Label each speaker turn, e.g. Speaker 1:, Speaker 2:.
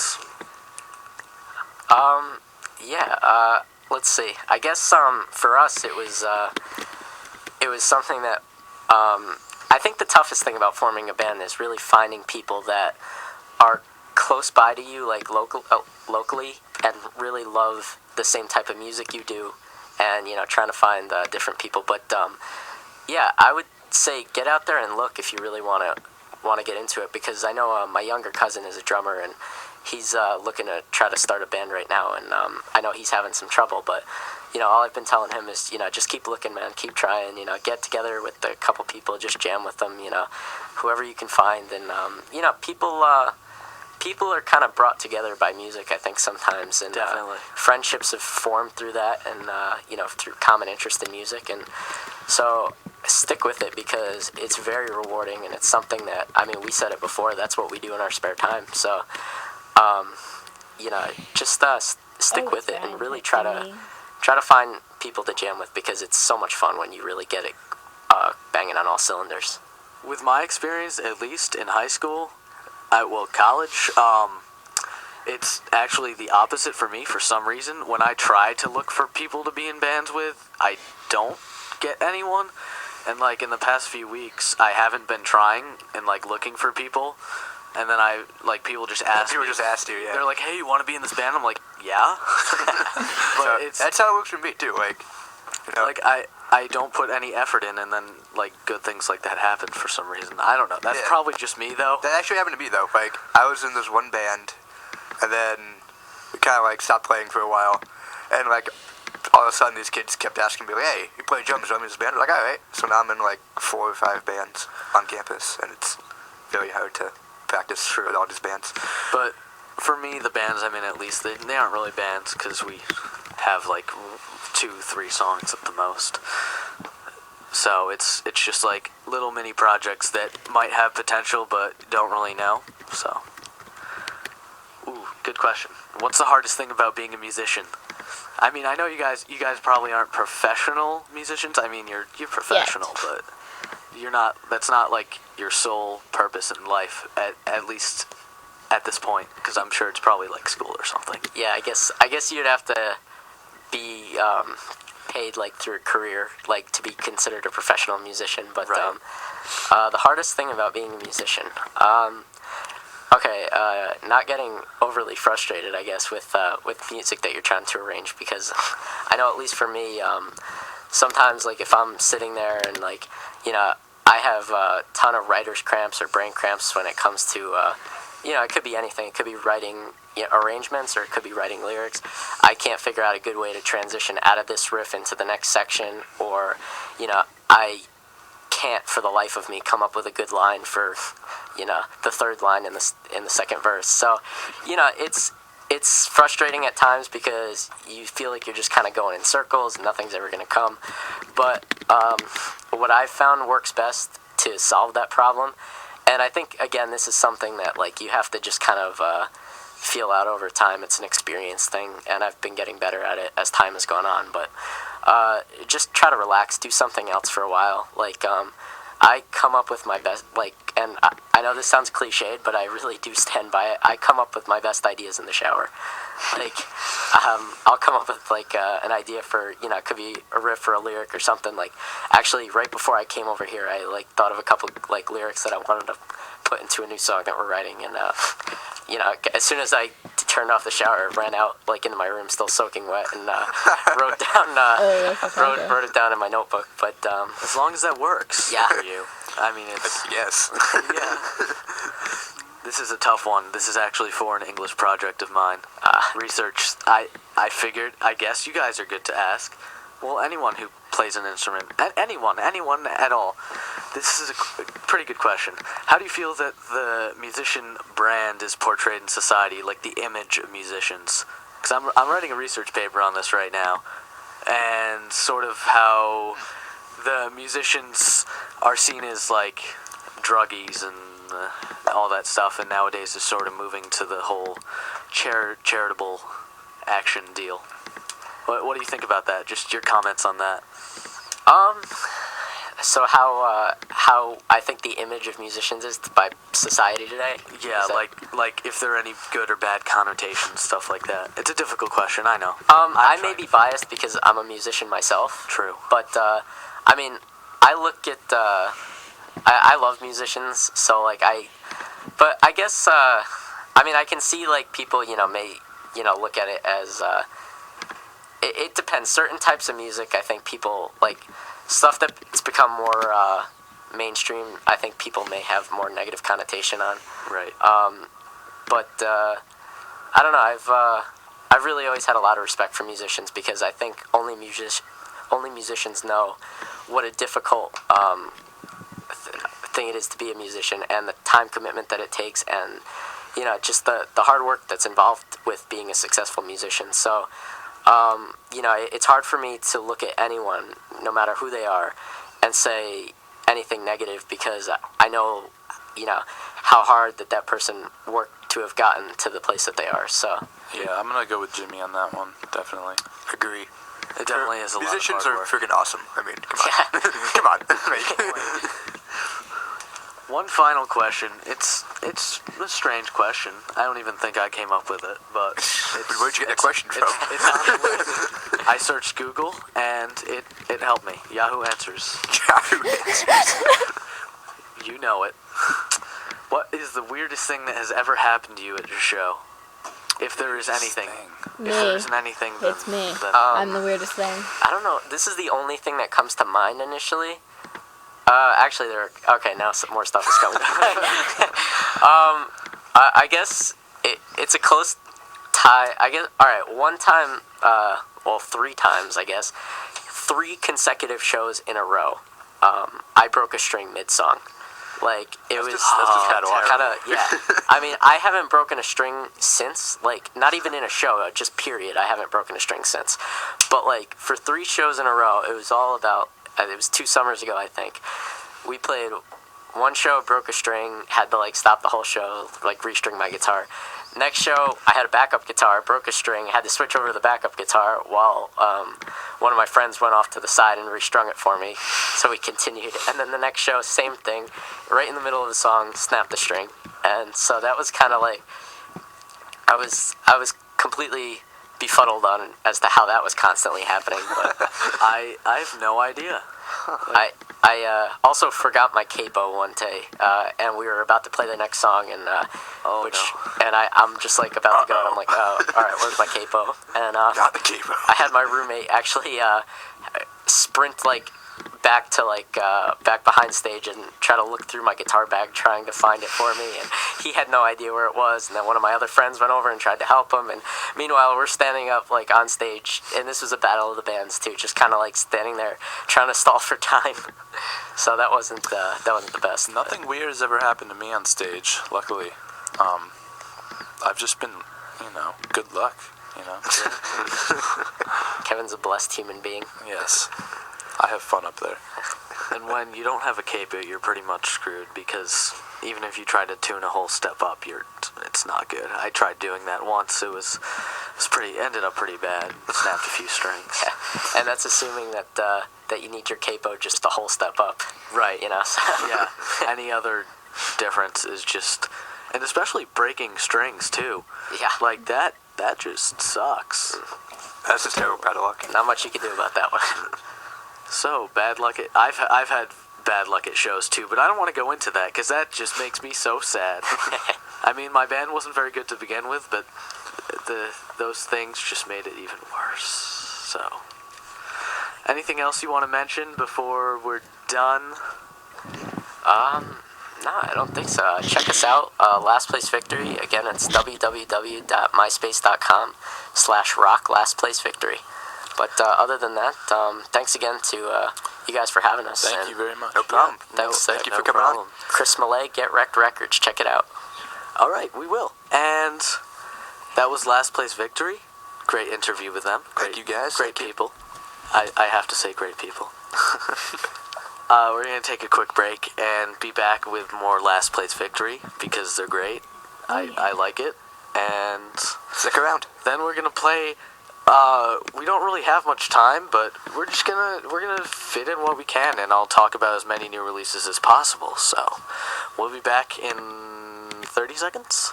Speaker 1: bands?
Speaker 2: Yeah. Let's see. I guess for us it was something that I think the toughest thing about forming a band is really finding people that are close by to you, like locally, and really love the same type of music you do, and trying to find different people. But yeah, I would say get out there and look if you really want to get into it, because I know my younger cousin is a drummer, and he's looking to try to start a band right now, and I know he's having some trouble, but all I've been telling him is just keep looking, man, keep trying, get together with a couple people, just jam with them, whoever you can find, and people are kind of brought together by music, I think, sometimes, and
Speaker 1: Definitely.
Speaker 2: Friendships have formed through that, and through common interest in music, and so stick with it, because it's very rewarding, and it's something that, we said it before, that's what we do in our spare time, so just stick with it, and really try to find people to jam with, because it's so much fun when you really get it banging on all cylinders.
Speaker 1: With my experience, at least in high school, college, it's actually the opposite for me for some reason. When I try to look for people to be in bands with, I don't get anyone. And in the past few weeks, I haven't been trying and looking for people. And then people just ask.
Speaker 3: People just asked you, yeah.
Speaker 1: They're like, "Hey, you want to be in this band?" I'm like, "Yeah." But
Speaker 3: that's how it works for me too.
Speaker 1: I don't put any effort in, and then good things like that happen for some reason. I don't know. That's probably just me though.
Speaker 3: That actually happened to me though. I was in this one band, and then we kind of stopped playing for a while, and all of a sudden these kids kept asking me, "Hey, you play drums? I'm in this band." I'm like, all right. So now I'm in 4 or 5 bands on campus, and it's very hard to practice for all these bands.
Speaker 1: But for me, the bands I'm in, at least, they aren't really bands, because we have 2-3 songs at the most. So it's just little mini projects that might have potential but don't really know. So, good question. What's the hardest thing about being a musician? I know you guys probably aren't professional musicians. You're professional, but you're not. That's not your sole purpose in life, at least at this point, because I'm sure it's probably school or something.
Speaker 2: Yeah, I guess you'd have to be paid through a career to be considered a professional musician. But
Speaker 1: right.
Speaker 2: The hardest thing about being a musician, not getting overly frustrated, I guess, with music that you're trying to arrange, because I know, at least for me, sometimes if I'm sitting there and I have a ton of writer's cramps or brain cramps when it comes to it could be anything. It could be writing arrangements, or it could be writing lyrics. I can't figure out a good way to transition out of this riff into the next section, or I can't for the life of me come up with a good line for the third line in the second verse. So it's frustrating at times, because you feel like you're just kind of going in circles and nothing's ever going to come. But what I've found works best to solve that problem, and I think, again, this is something that you have to just kind of feel out over time. It's an experience thing, and I've been getting better at it as time has gone on. But just try to relax, do something else for a while. I come up with my best, and I know this sounds cliched, but I really do stand by it. I come up with my best ideas in the shower. I'll come up with an idea for, it could be a riff or a lyric or something. Actually, right before I came over here, I thought of a couple lyrics that I wanted to put into a new song that we're writing, and as soon as I turned off the shower, ran out into my room, still soaking wet, and wrote it down in my notebook. But
Speaker 1: as long as that works,
Speaker 2: yeah,
Speaker 1: for you. It's
Speaker 3: yes.
Speaker 1: Yeah. This is a tough one. This is actually for an English project of mine. Research. I figured. I guess you guys are good to ask. Well, anyone who plays an instrument, anyone at all. This is a pretty good question. How do you feel that the musician brand is portrayed in society, the image of musicians? Because I'm writing a research paper on this right now, and sort of how the musicians are seen as druggies and all that stuff, and nowadays is sort of moving to the whole charitable action deal. What do you think about that? Just your comments on that.
Speaker 2: So how I think the image of musicians is by society today?
Speaker 1: Yeah,
Speaker 2: Is that-
Speaker 1: like if there are any good or bad connotations, stuff like that. It's a difficult question, I know.
Speaker 2: I
Speaker 1: I'm
Speaker 2: may
Speaker 1: trying
Speaker 2: be
Speaker 1: to-
Speaker 2: biased because I'm a musician myself.
Speaker 1: True.
Speaker 2: But I mean, I look at I love musicians, so like but I guess I mean I can see like people may look at it as it depends. Certain types of music, I think people like stuff that's become more mainstream. I think people may have more negative connotation on.
Speaker 1: Right.
Speaker 2: But I don't know. I've really always had a lot of respect for musicians because I think only musicians know what a difficult thing it is to be a musician and the time commitment that it takes and just the hard work that's involved with being a successful musician. So it's hard for me to look at anyone, no matter who they are, and say anything negative because I know how hard that person worked to have gotten to the place that they are. So
Speaker 4: Yeah, I'm gonna go with Jimmy on that one, definitely.
Speaker 3: Agree.
Speaker 1: It definitely is a lot of
Speaker 3: Musicians
Speaker 1: hard
Speaker 3: are
Speaker 1: work.
Speaker 3: freaking awesome. I mean, come on. Come on.
Speaker 1: One final question. It's a strange question. I don't even think I came up with it, but
Speaker 3: Where'd you get that question from?
Speaker 1: It's on the list. I searched Google and it helped me. Yahoo Answers. You know it. What is the weirdest thing that has ever happened to you at your show? If there is anything.
Speaker 5: Me.
Speaker 1: If there isn't anything, then,
Speaker 5: It's me.
Speaker 1: then
Speaker 5: I'm the weirdest thing.
Speaker 2: I don't know. This is the only thing that comes to mind initially. Actually, okay. Now some more stuff is coming. I guess it's a close tie. I guess. All right. One time. Well, 3 times. I guess. 3 consecutive shows in a row. I broke a string mid-song. Like it was
Speaker 3: that's just
Speaker 2: kind of yeah. I mean, I haven't broken a string since. Like not even in a show, just period. I haven't broken a string since. But like for 3 shows in a row, it was all about. It was 2 summers ago, I think. We played one show, broke a string, had to like stop the whole show, like restring my guitar. Next show, I had a backup guitar, broke a string, had to switch over to the backup guitar while one of my friends went off to the side and restrung it for me. So we continued. And then the next show, same thing. Right in the middle of the song, snapped the string. And so that was kind of like, I was completely befuddled on as to how that was constantly happening. But
Speaker 1: I have no idea.
Speaker 2: I also forgot my capo one day, and we were about to play the next song, and I'm just like about to go, and I'm like, oh, all right, where's my capo? And
Speaker 3: Not the capo.
Speaker 2: I had my roommate actually sprint like back to back behind stage and try to look through my guitar bag trying to find it for me, and he had no idea where it was. And then one of my other friends went over and tried to help him, and meanwhile we're standing up like on stage, and this was a battle of the bands too, just kind of like standing there trying to stall for time. So that wasn't the best.
Speaker 4: Nothing weird has ever happened to me on stage, luckily. I've just been, good luck,
Speaker 2: Kevin's a blessed human being.
Speaker 4: Yes. I have fun up there.
Speaker 1: And when you don't have a capo, you're pretty much screwed because even if you try to tune a whole step up, it's not good. I tried doing that once. It was ended up pretty bad. Snapped a few strings.
Speaker 2: Yeah. And that's assuming that you need your capo just the whole step up.
Speaker 1: Right.
Speaker 2: So.
Speaker 1: Yeah. Any other difference is just, and especially breaking strings too.
Speaker 2: Yeah.
Speaker 1: Like that just sucks.
Speaker 3: That's just terrible bad luck.
Speaker 2: Not much you can do about that one.
Speaker 1: So bad luck. I've had bad luck at shows too, but I don't want to go into that because that just makes me so sad. I mean, my band wasn't very good to begin with, but those things just made it even worse. So, anything else you want to mention before we're done?
Speaker 2: No, I don't think so. Check us out, Last Place Victory. Again, it's www.myspace.com/rock Last Place Victory. But other than that, thanks again to you guys for having us.
Speaker 4: Thank you very much.
Speaker 3: No problem.
Speaker 2: Thanks.
Speaker 3: Thank you
Speaker 1: no
Speaker 3: for coming
Speaker 1: problem.
Speaker 3: on.
Speaker 2: Chris Millay, Get Wrecked Records. Check it out.
Speaker 1: All right, we will. And that was Last Place Victory. Great interview with them.
Speaker 3: Thank you, guys.
Speaker 1: Great people. I have to say great people. We're going to take a quick break and be back with more Last Place Victory because they're great. I like it. And
Speaker 3: Stick around.
Speaker 1: then we're going to play we don't really have much time, but we're gonna fit in what we can, and I'll talk about as many new releases as possible. So, we'll be back in 30 seconds.